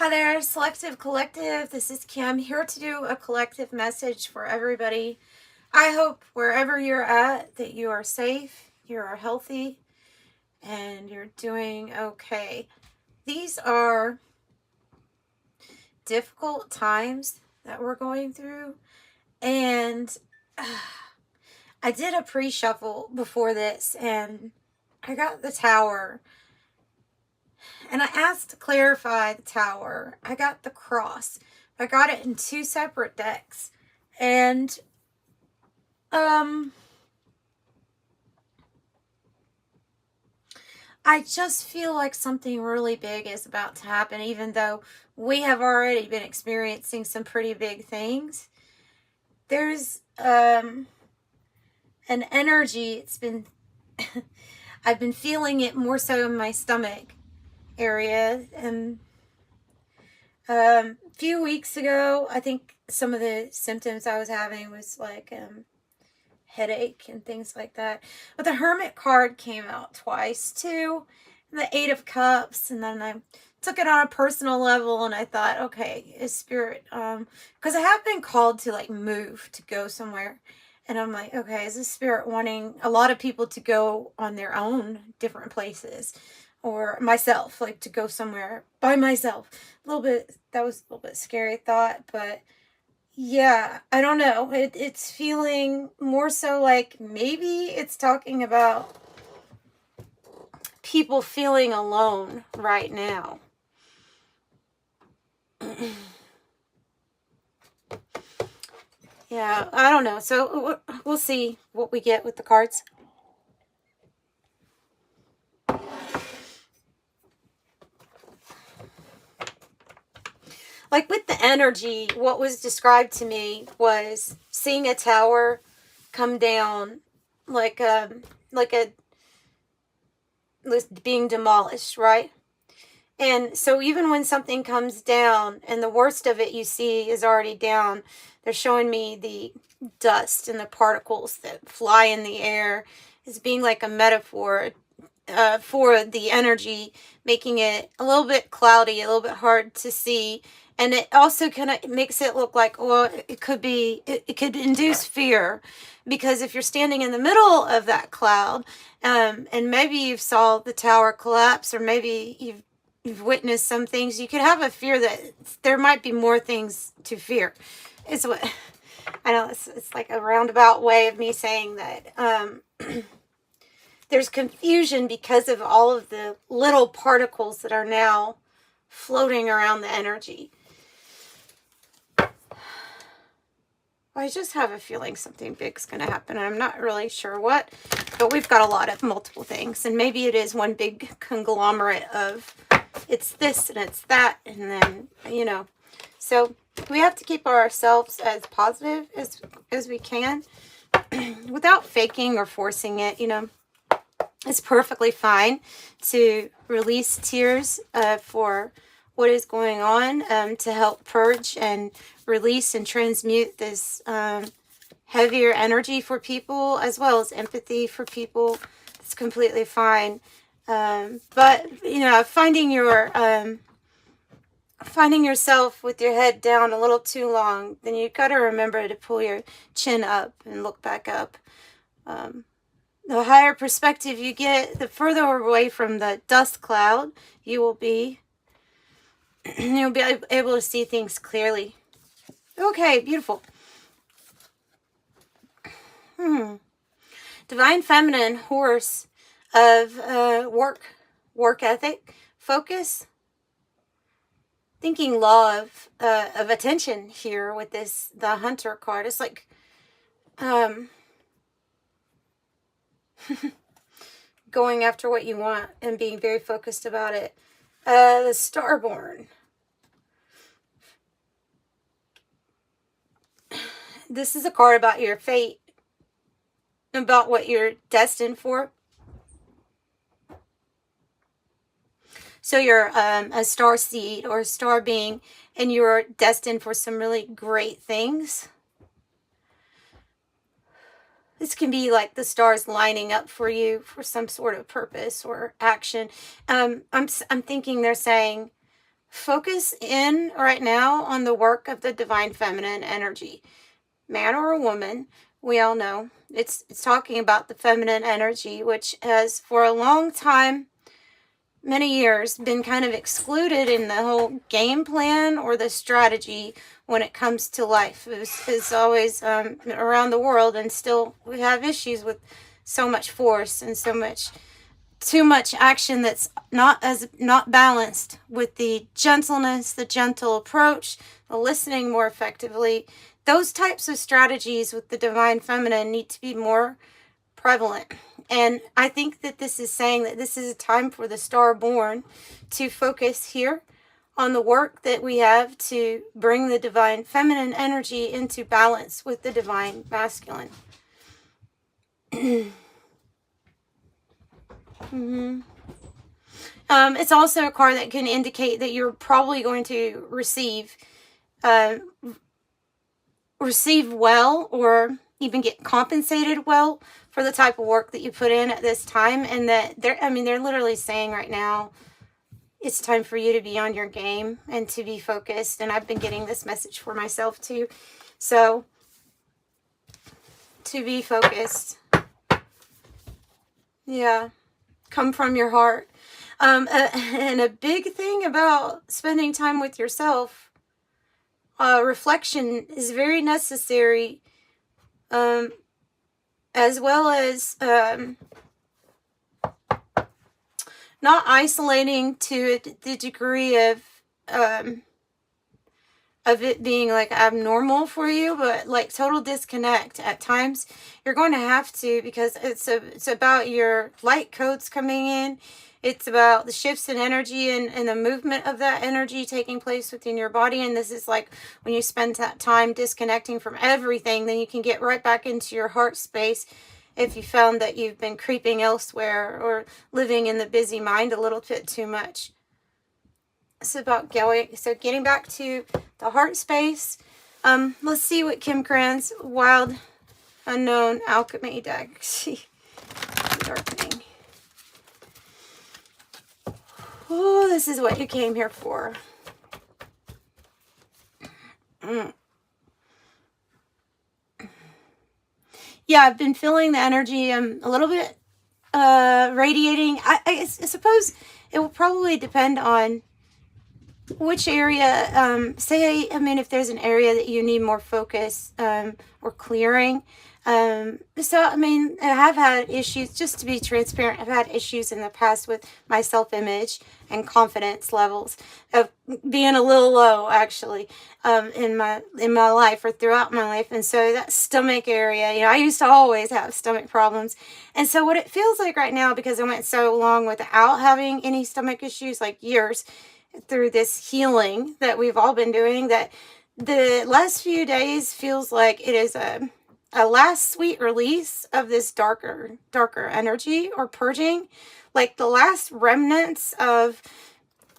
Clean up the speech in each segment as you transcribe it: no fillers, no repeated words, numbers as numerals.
Hi there, Selective Collective. This is Kim here to do a collective message for everybody. I hope wherever you're at that you are safe, you are healthy, and you're doing okay. These are difficult times that we're going through, and I did a pre-shuffle before this, and I got the Tower. And I asked to clarify the Tower. I got the Cross. I got it in two separate decks. And, I just feel like something really big is about to happen, even though we have already been experiencing some pretty big things. There's, an energy. It's been, I've been feeling it more so in my stomach area, and a few weeks ago, I think some of the symptoms I was having was like headache and things like that. But the Hermit card came out twice too, and the Eight of Cups, and then I took it on a personal level, and I thought, okay, is Spirit, because I have been called to like move, to go somewhere. And I'm like, okay, is this Spirit wanting a lot of people to go on their own different places? Or myself, like to go somewhere by myself. That was a little bit scary thought, but yeah, I don't know. It's feeling more so like maybe it's talking about people feeling alone right now. Yeah, I don't know. So we'll see what we get with the cards. Like with the energy, what was described to me was seeing a tower come down like a being demolished, right? And so even when something comes down and the worst of it you see is already down, they're showing me the dust and the particles that fly in the air as being like a metaphor for the energy, making it a little bit cloudy, a little bit hard to see. And it also kind of makes it look like, well, it could induce fear, because if you're standing in the middle of that cloud, and maybe you saw the tower collapse, or maybe you've witnessed some things, you could have a fear that there might be more things to fear. Is what I know. It's like a roundabout way of me saying that. There's confusion because of all of the little particles that are now floating around the energy. I just have a feeling something big's going to happen. I'm not really sure what, but we've got a lot of multiple things. And maybe it is one big conglomerate of it's this and it's that. And then, you know, so we have to keep ourselves as positive as we can without faking or forcing it, you know. It's perfectly fine to release tears for what is going on, to help purge and release and transmute this heavier energy for people, as well as empathy for people. It's completely fine. But, you know, finding yourself with your head down a little too long, then you've got to remember to pull your chin up and look back up. The higher perspective you get, the further away from the dust cloud you will be. You'll be able to see things clearly. Okay, beautiful. Divine Feminine, Horse of work ethic, focus. Thinking law of attention here with the Hunter card. It's like, going after what you want and being very focused about it. The Starborn. This is a card about your fate, about what you're destined for. So you're a star seed or a star being, and you're destined for some really great things. This can be like the stars lining up for you for some sort of purpose or action. I'm thinking they're saying focus in right now on the work of the divine feminine energy. Man or a woman, we all know. It's talking about the feminine energy, which has for a long time, many years, been kind of excluded in the whole game plan or the strategy when it comes to life. It's always around the world, and still we have issues with so much force and too much action that's not balanced with the gentleness, the gentle approach, the listening more effectively. Those types of strategies with the divine feminine need to be more prevalent. And I think that this is saying that this is a time for the Starborn to focus here on the work that we have to bring the divine feminine energy into balance with the divine masculine. It's also a card that can indicate that you're probably going to receive well, or even get compensated well for the type of work that you put in at this time. And that they're literally saying right now, it's time for you to be on your game and to be focused. And I've been getting this message for myself too. So, to be focused. Yeah. Come from your heart. And a big thing about spending time with yourself, reflection is very necessary, as well as not isolating to the degree of it being like abnormal for you, but like total disconnect. At times you're going to have to, because it's about your light codes coming in. It's about the shifts in energy and the movement of that energy taking place within your body. And this is like when you spend that time disconnecting from everything, then you can get right back into your heart space if you found that you've been creeping elsewhere or living in the busy mind a little bit too much. It's about getting back to the heart space. Let's see what Krans Wild Unknown alchemy deck. Darkening. Oh, this is what you came here for. Yeah, I've been feeling the energy a little bit radiating. I suppose it will probably depend on which area. If there's an area that you need more focus or clearing. I have had issues, just to be transparent, I've had issues in the past with my self-image and confidence levels of being a little low, actually, in my life or throughout my life. And so that stomach area, I used to always have stomach problems. And so what it feels like right now, because I went so long without having any stomach issues, like years, through this healing that we've all been doing, that the last few days feels like it is a last sweet release of this darker energy, or purging, like the last remnants of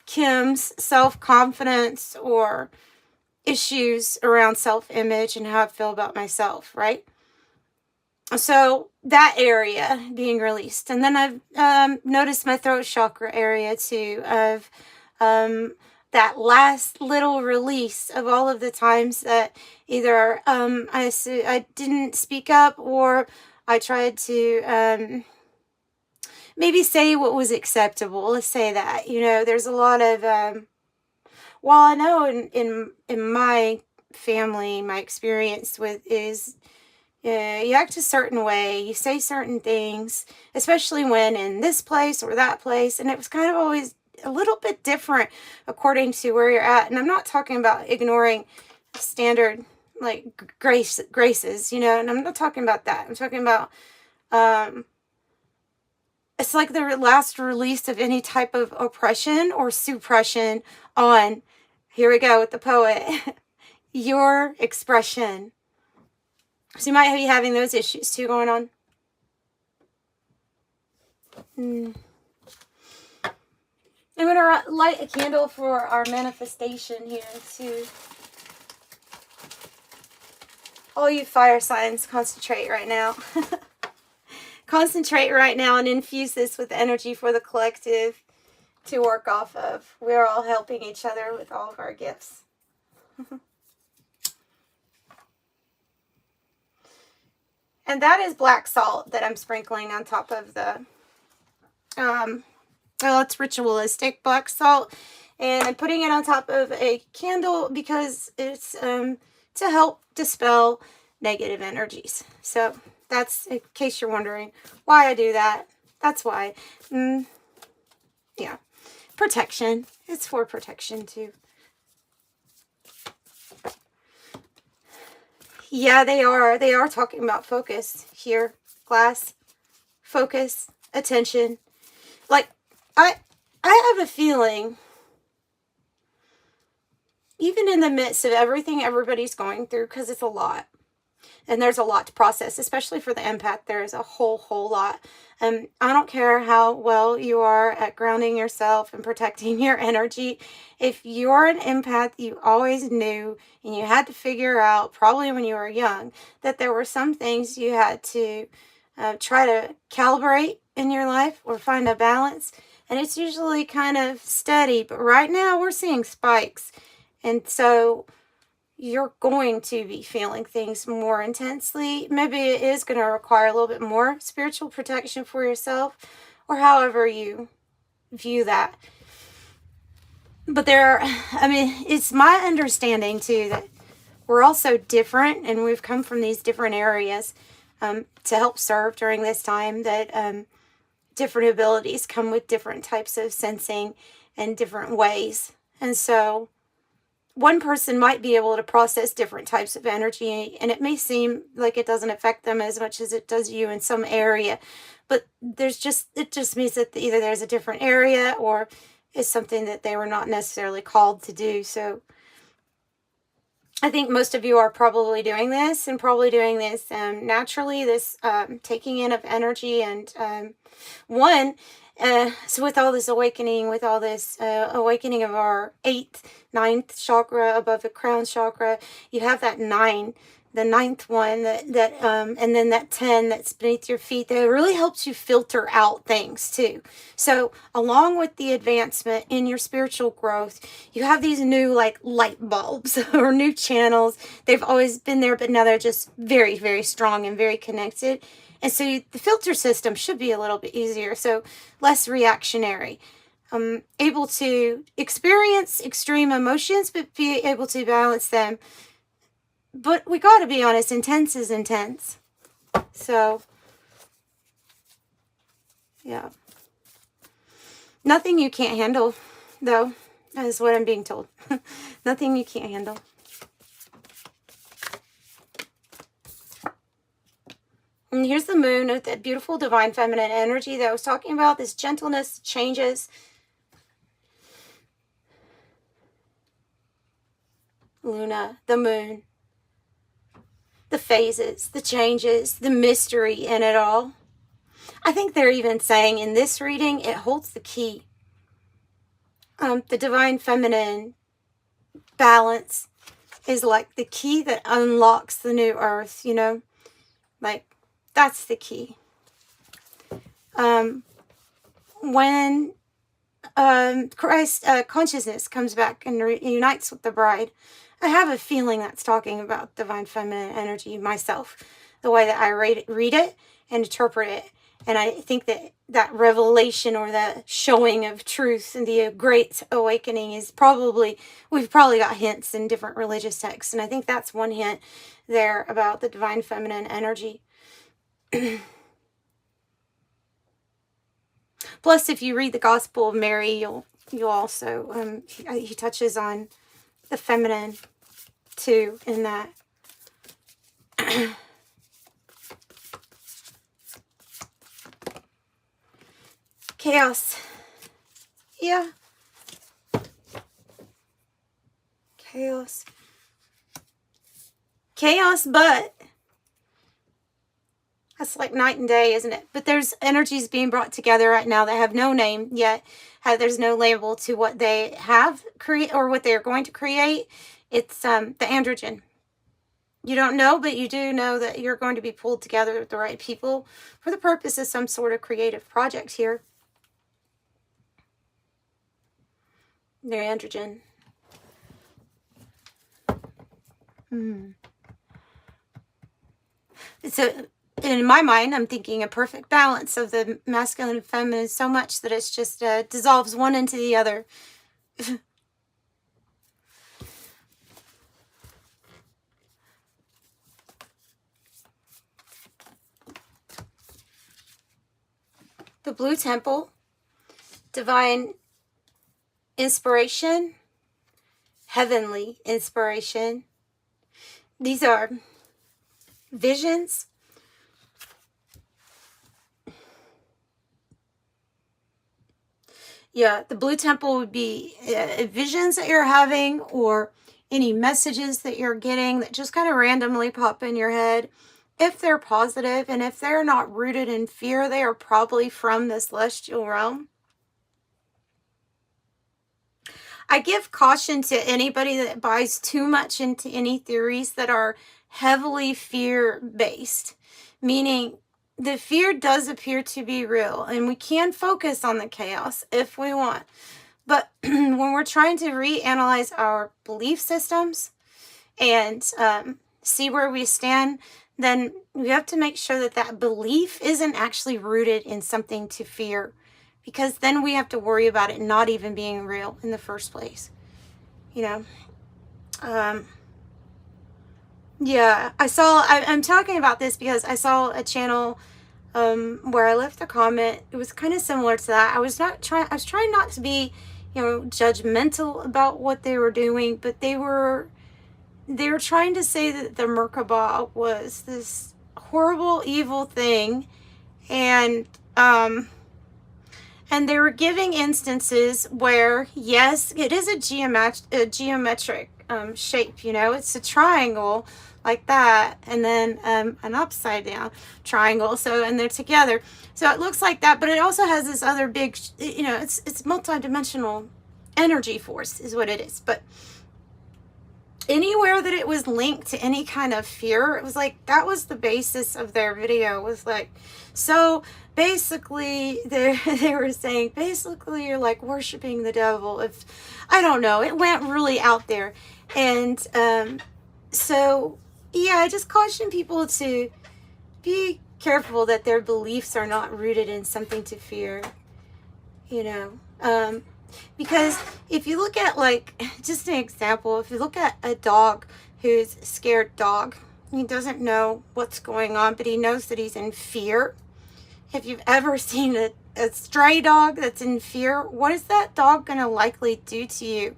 Kim's self-confidence or issues around self-image and how I feel about myself, right? So that area being released. And then I've noticed my throat chakra area too, of that last little release of all of the times that either I didn't speak up, or I tried to maybe say what was acceptable. Let's say that. There's a lot of while I know in my family, my experience with is you act a certain way, you say certain things, especially when in this place or that place, and it was kind of always a little bit different according to where you're at. And I'm not talking about ignoring standard like graces, and I'm not talking about that. I'm talking about it's like the last release of any type of oppression or suppression on, here we go with the poet, your expression. So you might be having those issues too going on. I'm going to light a candle for our manifestation here too. All you fire signs, concentrate right now. Concentrate right now and infuse this with energy for the collective. to work off of. We're all helping each other with all of our gifts. And that is black salt that I'm sprinkling on top of the, well, it's ritualistic black salt. And I'm putting it on top of a candle because it's to help dispel negative energies. So that's, in case you're wondering why I do that, that's why. Yeah. Protection. It's for protection too. Yeah, they are. They are talking about focus here. Glass, focus, attention. Like, I have a feeling, even in the midst of everything everybody's going through, because it's a lot, and there's a lot to process, especially for the empath, there is a whole lot. I don't care how well you are at grounding yourself and protecting your energy. If you're an empath, you always knew, and you had to figure out, probably when you were young, that there were some things you had to try to calibrate in your life or find a balance. And it's usually kind of steady. But right now we're seeing spikes. And so you're going to be feeling things more intensely. Maybe it is going to require a little bit more spiritual protection for yourself, or however you view that. But it's my understanding too that we're all so different, and we've come from these different areas to help serve during this time, that different abilities come with different types of sensing and different ways. And so one person might be able to process different types of energy, and it may seem like it doesn't affect them as much as it does you in some area, but it just means that either there's a different area, or it's something that they were not necessarily called to do. So I think most of you are probably doing this, and probably doing this naturally, this taking in of energy. And so with all this awakening, with all this awakening of our 8th, 9th chakra above the crown chakra, you have that 9, the 9th one, and then that 10 that's beneath your feet, that really helps you filter out things too. So along with the advancement in your spiritual growth, you have these new like light bulbs or new channels. They've always been there, but now they're just very, very strong and very connected. And so the filter system should be a little bit easier, so less reactionary. Able to experience extreme emotions, but be able to balance them. But we got to be honest, intense is intense. So, yeah. Nothing you can't handle, though, is what I'm being told. Nothing you can't handle. And here's the moon with that beautiful divine feminine energy that I was talking about. This gentleness, changes. Luna, the moon. The phases, the changes, the mystery in it all. I think they're even saying in this reading, it holds the key. The divine feminine balance is like the key that unlocks the new earth, you know? Like, that's the key. When Christ consciousness comes back and unites with the bride, I have a feeling that's talking about divine feminine energy myself, the way that I read it and interpret it. And I think that revelation, or that showing of truth and the great awakening, is we've probably got hints in different religious texts. And I think that's one hint there about the divine feminine energy. Plus, if you read the Gospel of Mary, you'll also, he touches on the feminine too in that. Chaos. Yeah. Chaos. Chaos, but that's like night and day, isn't it? But there's energies being brought together right now that have no name yet. There's no label to what they have create or what they're going to create. It's the Androgen. You don't know, but you do know that you're going to be pulled together with the right people for the purpose of some sort of creative project here. They're androgen. So in my mind, I'm thinking a perfect balance of the masculine and feminine so much that it's just dissolves one into the other. The blue temple, divine inspiration, heavenly inspiration. These are visions. Yeah, the blue temple would be visions that you're having, or any messages that you're getting that just kind of randomly pop in your head. If they're positive and if they're not rooted in fear, they are probably from the celestial realm. I give caution to anybody that buys too much into any theories that are heavily fear-based, meaning the fear does appear to be real, and we can focus on the chaos if we want. But when we're trying to reanalyze our belief systems and see where we stand, then we have to make sure that that belief isn't actually rooted in something to fear, because then we have to worry about it not even being real in the first place. You know, yeah, I'm talking about this because I saw a channel where I left a comment. It was kind of similar to that. I was trying not to be, judgmental about what they were doing, but they were trying to say that the Merkabah was this horrible, evil thing, and they were giving instances where, yes, it is a geometric shape, it's a triangle like that, and then an upside down triangle, and they're together. So it looks like that, but it also has this other big, it's multi-dimensional energy force is what it is. But anywhere that it was linked to any kind of fear, it was like that was the basis of their video, was like, so basically they were saying basically you're like worshiping the devil. If I don't know, it went really out there. And so yeah, I just caution people to be careful that their beliefs are not rooted in something to fear, because if you look at, like, just an example, if you look at a dog who's a scared dog, he doesn't know what's going on, but he knows that he's in fear. If you've ever seen a stray dog that's in fear, what is that dog going to likely do to you?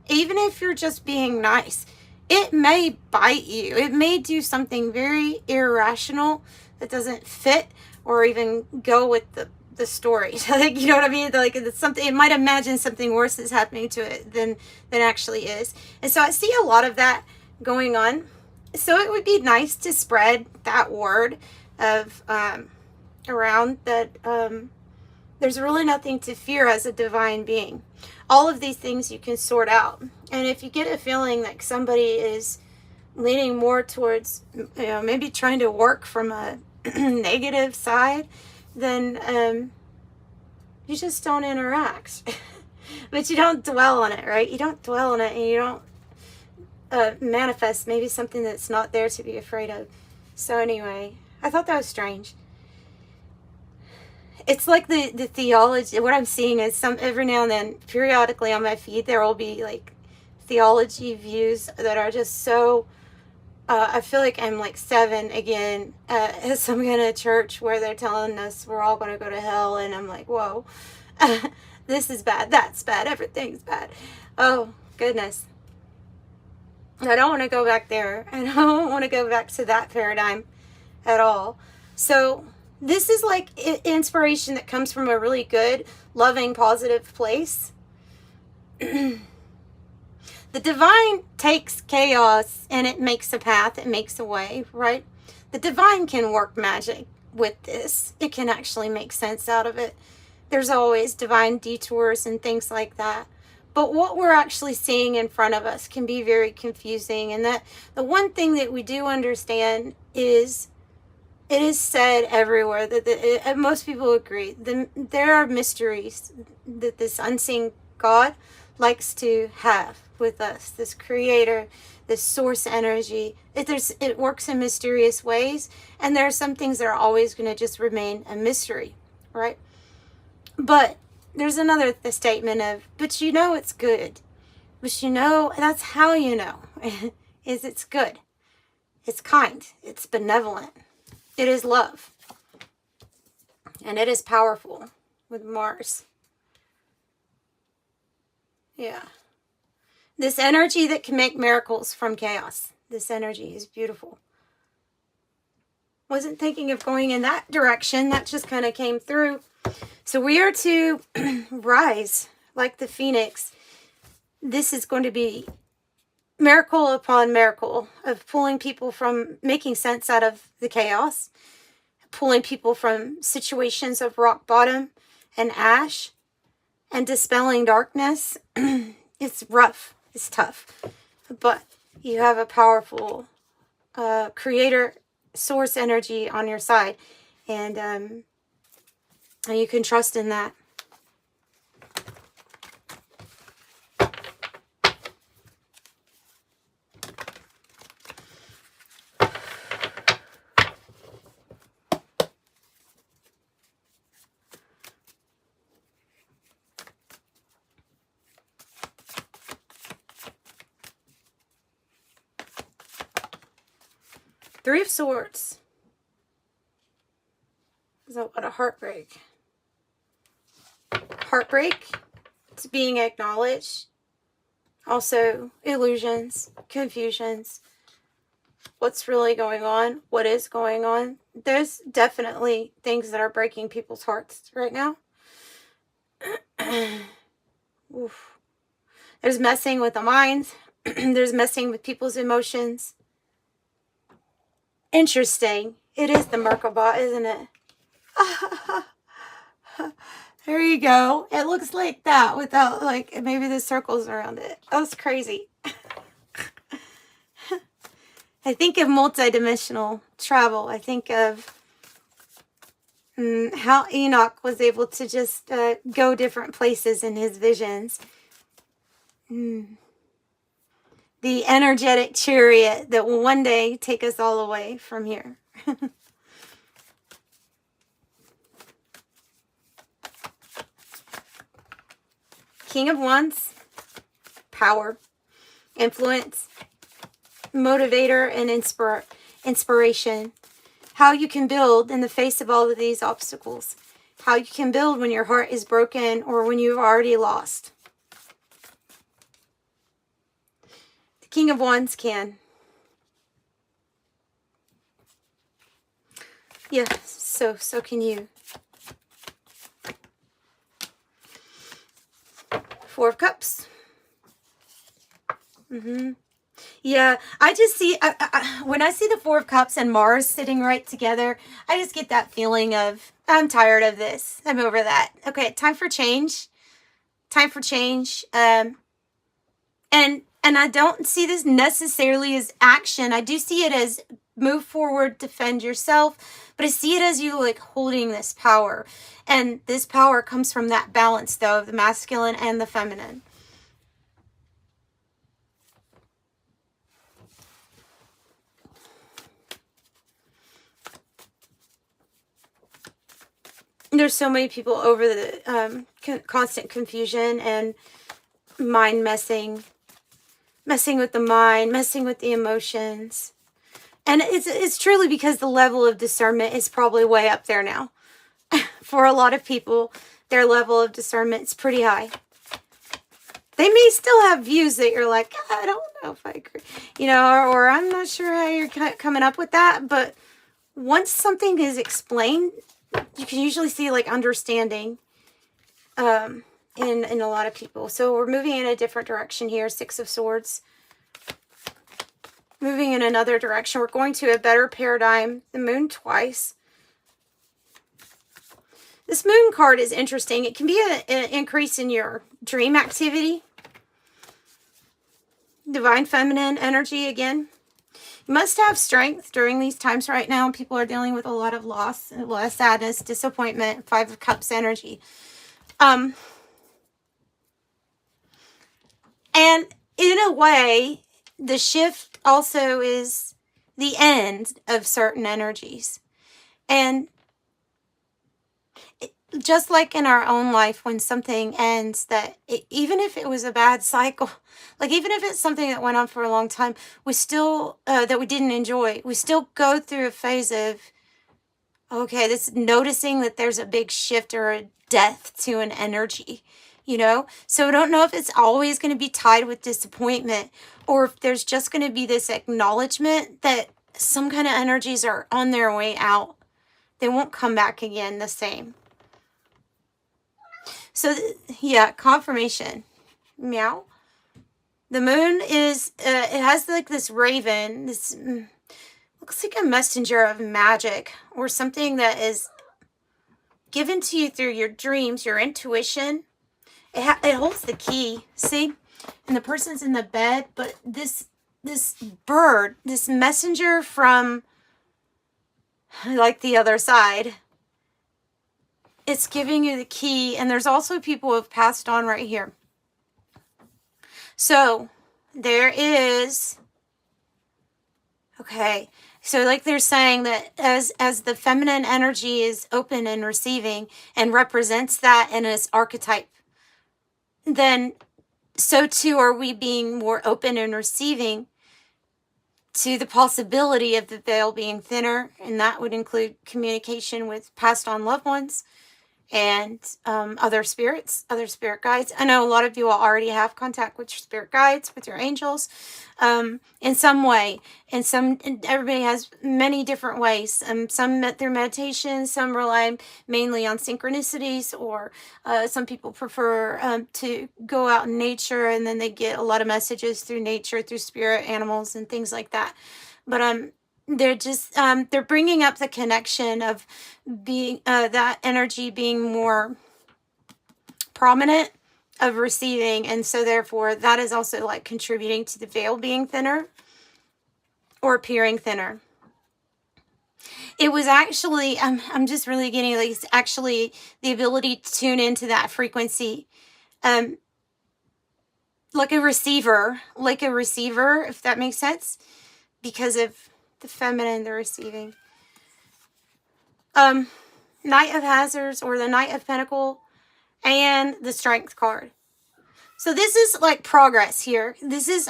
Even if you're just being nice, it may bite you. It may do something very irrational that doesn't fit or even go with the story. Like, you know what I mean? Like, it's something, it might imagine something worse is happening to it than actually is. And so I see a lot of that going on. So it would be nice to spread that word of around that there's really nothing to fear as a divine being. All of these things you can sort out. And if you get a feeling like somebody is leaning more towards, maybe trying to work from a negative side, then you just don't interact. But you don't dwell on it, right? You don't dwell on it, and you don't manifest maybe something that's not there to be afraid of. So anyway, I thought that was strange. It's like the theology. What I'm seeing is every now and then, periodically on my feed, there will be like theology views that are just so. I feel like I'm like 7 again at some kind of church where they're telling us we're all going to go to hell, and I'm like, whoa, this is bad, that's bad, everything's bad. Oh goodness, I don't want to go back there. I don't want to go back to that paradigm at all. So this is like inspiration that comes from a really good, loving, positive place. The divine takes chaos and it makes a path, it makes a way, right? The divine can work magic with this. It can actually make sense out of it. There's always divine detours and things like that. But what we're actually seeing in front of us can be very confusing. And that the one thing that we do understand is it is said everywhere that most people agree there are mysteries that this unseen God likes to have with us, this creator, this source energy. It works in mysterious ways, and there are some things that are always going to just remain a mystery, right? But there's another statement of, but you know it's good. But you know, that's how you know, is it's good. It's kind. It's benevolent. It is love. And it is powerful with Mars. Yeah. This energy that can make miracles from chaos. This energy is beautiful. Wasn't thinking of going in that direction. That just kind of came through. So we are to rise like the phoenix. This is going to be miracle upon miracle of pulling people from, making sense out of the chaos, pulling people from situations of rock bottom and ash, and dispelling darkness. It's rough. It's tough. But you have a powerful creator source energy on your side. And you can trust in that. Three of Swords. There's a lot of heartbreak. Heartbreak. It's being acknowledged. Also, illusions, confusions. What's really going on? What is going on? There's definitely things that are breaking people's hearts right now. Oof. There's messing with the mind. There's messing with people's emotions. Interesting. It is the Merkabah, isn't it? There you go. It looks like that without, like, maybe the circles around it. That's crazy. I think of multidimensional travel. I think of how Enoch was able to just go different places in his visions. The energetic chariot that will one day take us all away from here. King of Wands, power, influence, motivator, and inspiration. How you can build in the face of all of these obstacles. How you can build when your heart is broken or when you've already lost. The King of Wands can. Yeah, so can you. Four of Cups. Yeah, I just see, when I see the Four of Cups and Mars sitting right together, I just get that feeling of, I'm tired of this. I'm over that. Okay, time for change. Time for change. And I don't see this necessarily as action. I do see it as move forward, defend yourself. But I see it as you like holding this power. And this power comes from that balance, though, of the masculine and the feminine. There's so many people over the constant confusion and mind messing with the mind, messing with the emotions. And it's truly because the level of discernment is probably way up there now. For a lot of people, their level of discernment is pretty high. They may still have views that you're like, I don't know if I agree. You know, or I'm not sure how you're coming up with that. But once something is explained, you can usually see like understanding in a lot of people. So we're moving in a different direction here. Six of Swords. Moving in another direction. We're going to a better paradigm. The Moon twice. This Moon card is interesting. It can be an increase in your dream activity. Divine feminine energy again. You must have strength during these times right now. People are dealing with a lot of loss, a lot of sadness, disappointment. Five of Cups energy. And in a way, the shift also is the end of certain energies. And just like in our own life, when something ends, that even if it was a bad cycle, like even if it's something that went on for a long time, we still, that we didn't enjoy, we still go through a phase of, okay, this noticing that there's a big shift or a death to an energy, you know? So I don't know if it's always going to be tied with disappointment, or if there's just going to be this acknowledgement that some kind of energies are on their way out. They won't come back again the same. So, yeah, confirmation. Meow. The moon is, it has like this raven, this looks like a messenger of magic, or something that is given to you through your dreams, your intuition. It holds the key, see? And the person's in the bed, but this bird, this messenger from like the other side, it's giving you the key. And there's also people who have passed on right here. So there is, okay, so like they're saying that as the feminine energy is open and receiving and represents that in its archetype, then so too are we being more open and receiving to the possibility of the veil being thinner. And that would include communication with passed on loved ones and other spirits, other spirit guides. I know a lot of you all already have contact with your spirit guides, with your angels, in some way. And everybody has many different ways. Some through meditation, some rely mainly on synchronicities, or some people prefer to go out in nature, and then they get a lot of messages through nature, through spirit animals and things like that. But they're just they're bringing up the connection of being that energy being more prominent, of receiving, and so therefore that is also like contributing to the veil being thinner or appearing thinner. It was actually I'm just really getting like it's actually the ability to tune into that frequency, like a receiver, if that makes sense, because of the feminine, the receiving. Knight of Hazards, or the Knight of Pentacle, and the Strength card. So this is like progress here. This is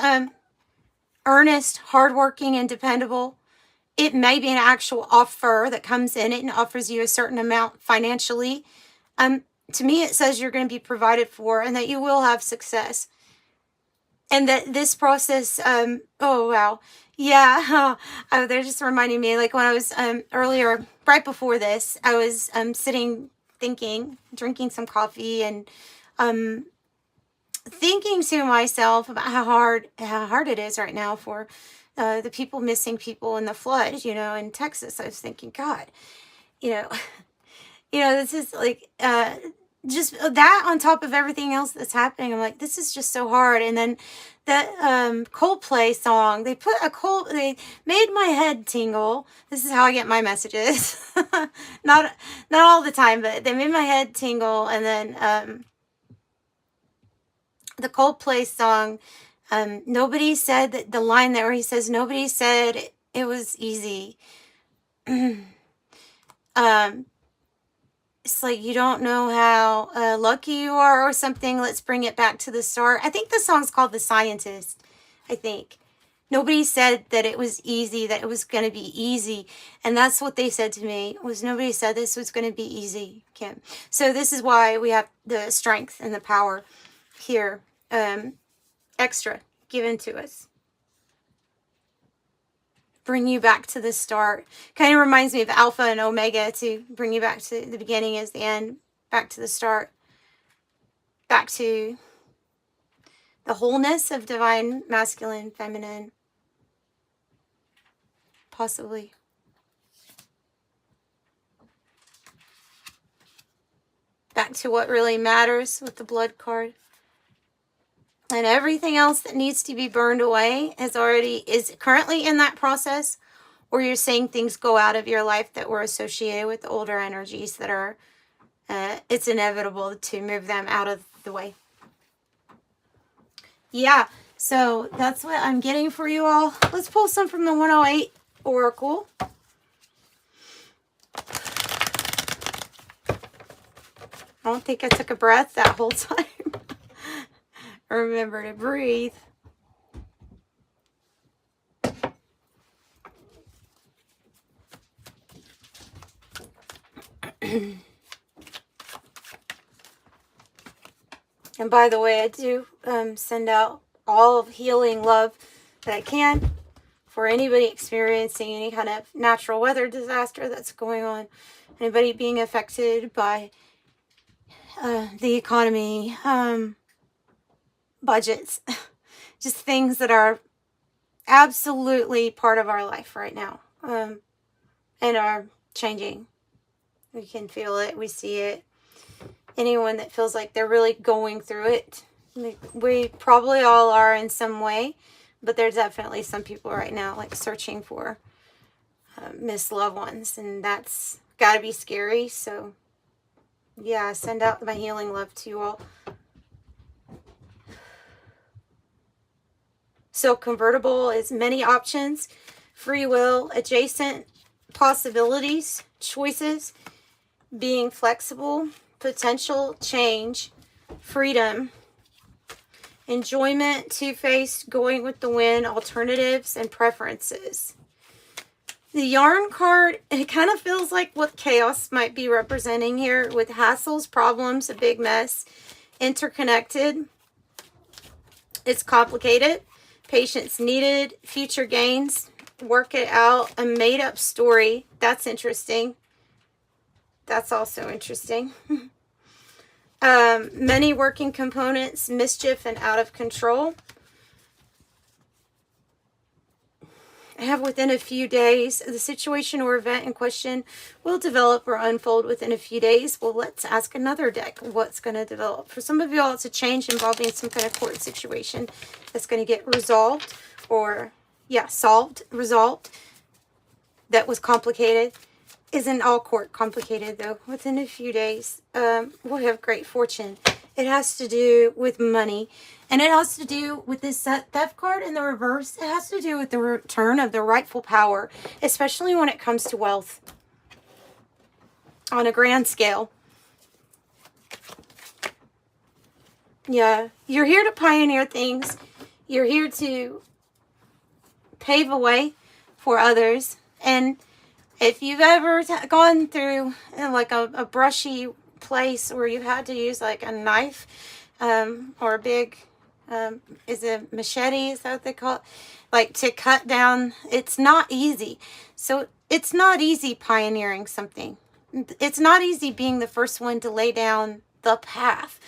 earnest, hardworking, and dependable. It may be an actual offer that comes in it and offers you a certain amount financially. To me, it says you're going to be provided for and that you will have success. And that this process, oh, wow. Yeah, they're just reminding me, like when I was earlier, right before this, I was sitting, thinking, drinking some coffee, and thinking to myself about how hard it is right now for the people, missing people in the flood, you know, in Texas. I was thinking, God, you know, this is like, just that on top of everything else that's happening. I'm like, this is just so hard. And then that Coldplay song, they made my head tingle. This is how I get my messages. not all the time, but they made my head tingle. And then the Coldplay song, nobody said that, the line there where he says, nobody said it was easy. It's like, you don't know how lucky you are or something. Let's bring it back to the start. I think the song's called The Scientist, I think. Nobody said that it was easy, that it was going to be easy. And that's what they said to me, was nobody said this was going to be easy, Kim. So this is why we have the strength and the power here, extra given to us. Bring you back to the start. Kind of reminds me of Alpha and Omega, to bring you back to the beginning as the end, back to the start, back to the wholeness of divine masculine, feminine, possibly. Back to what really matters with the blood card. And everything else that needs to be burned away is currently in that process, or you're seeing things go out of your life that were associated with the older energies that are, it's inevitable to move them out of the way. Yeah, so that's what I'm getting for you all. Let's pull some from the 108 Oracle. I don't think I took a breath that whole time. Remember to breathe. And by the way, I do send out all of healing love that I can for anybody experiencing any kind of natural weather disaster that's going on. Anybody being affected by the economy, budgets, just things that are absolutely part of our life right now, and are changing. We can feel it. We see it. Anyone that feels like they're really going through it, we probably all are in some way, but there's definitely some people right now like searching for missed loved ones, and that's got to be scary. So yeah, send out my healing love to you all. So convertible is many options, free will, adjacent possibilities, choices, being flexible, potential change, freedom, enjoyment, two-faced, going with the wind, alternatives, and preferences. The yarn card, it kind of feels like what chaos might be representing here, with hassles, problems, a big mess, interconnected. It's complicated. Patience needed, future gains, work it out, a made-up story. That's interesting. That's also interesting. Many working components, mischief, and out of control. I have within a few days. The situation or event in question will develop or unfold within a few days. Well, let's ask another deck what's going to develop. For some of y'all, it's a change involving some kind of court situation that's going to get resolved, or, yeah, resolved. That was complicated. Isn't all court complicated, though. Within a few days, we'll have great fortune. It has to do with money. And it has to do with this theft card in the reverse. It has to do with the return of the rightful power, especially when it comes to wealth on a grand scale. Yeah, you're here to pioneer things. You're here to pave a way for others. And if you've ever gone through like a brushy place where you had to use like a knife or a big, is it machete, is that what they call it? Like to cut down, it's not easy. So it's not easy pioneering something. It's not easy being the first one to lay down the path.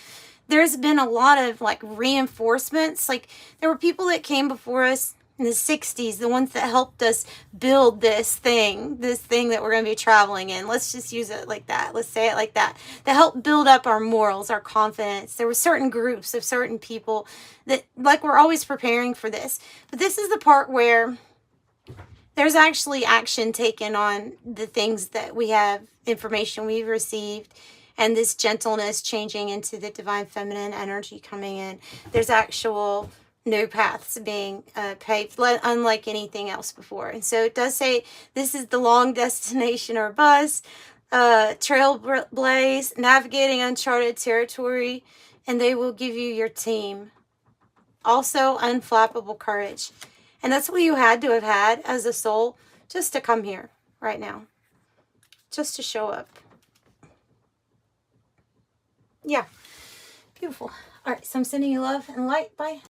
There's been a lot of like reinforcements. Like there were people that came before us in the 60s, the ones that helped us build this thing that we're going to be traveling in. Let's just use it like that. Let's say it like that. That helped build up our morals, our confidence. There were certain groups of certain people that, like, we're always preparing for this. But this is the part where there's actually action taken on the things that we have, information we've received, and this gentleness changing into the divine feminine energy coming in. There's actual new paths being paved, unlike anything else before. And so it does say this is the long destination or bus, trailblaze, navigating uncharted territory, and they will give you your team. Also, unflappable courage. And that's what you had to have had as a soul, just to come here right now, just to show up. Yeah, beautiful. All right, so I'm sending you love and light. Bye.